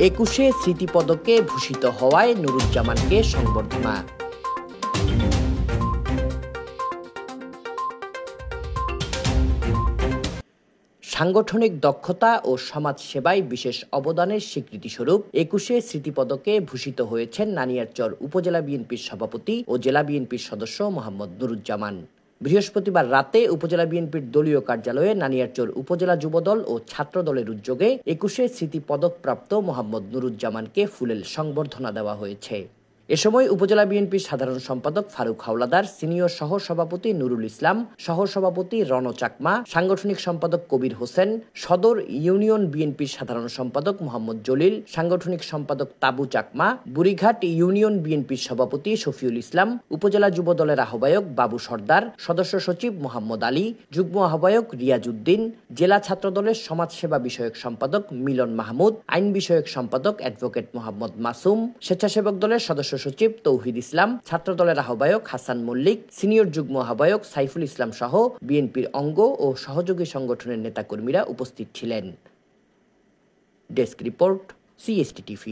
21 স্মৃতিপদকে ভূষিত হওয়ায় নুরুজ্জামানকে সংবর্ধনা। সাংগঠনিক দক্ষতা ও সমাজসেবায় বিশেষ অবদানের স্বীকৃতিস্বরূপ 21 স্মৃতিপদকে ভূষিত হয়েছেন নানিয়ারচর উপজেলা বিএনপির সভাপতি ও জেলা বিএনপির সদস্য মোহাম্মদ নুরুজ্জামান। বৃহস্পতিবার রাতে উপজেলা বিএনপির দলীয় কার্যালয়ে নানিয়ারচর উপজেলা যুবদল ও ছাত্র দলের উদ্যোগে 21 স্মৃতিপদকপ্রাপ্ত মোহাম্মদ নুরুজ্জামানকে ফুলেল সংবর্ধনা দেওয়া হয়েছে। এ সময় উপজেলা বিএনপির সাধারণ সম্পাদক ফারুক হাওলাদার, সিনিয়র সহ সভাপতি নুরুল ইসলাম, সহ সভাপতি রণ চাকমা, সাংগঠনিক সম্পাদক কবির হোসেন, সদর ইউনিয়ন বিএনপির সাধারণ সম্পাদক মোহাম্মদ জলিল, সাংগঠনিক সম্পাদক তাবু চাকমা, বুড়িঘাট ইউনিয়ন বিএনপির সভাপতি শফিউল ইসলাম, উপজেলা যুব দলের আহ্বায়ক বাবু সর্দার, সদস্য সচিব মোহাম্মদ আলী, যুগ্ম আহ্বায়ক রিয়াজউদ্দিন, জেলা ছাত্র দলের সমাজসেবা বিষয়ক সম্পাদক মিলন মাহমুদ, আইন বিষয়ক সম্পাদক অ্যাডভোকেট মোহাম্মদ মাসুম, স্বেচ্ছাসেবক দলের সদস্য সচিব তৌহিদ ইসলাম, ছাত্র দলের আহ্বায়ক হাসান মল্লিক, সিনিয়র যুগ্ম আহ্বায়ক সাইফুল ইসলাম সহ বিএনপির অঙ্গ ও সহযোগী সংগঠনের নেতাকর্মীরা উপস্থিত ছিলেন। Desk report, CST TV।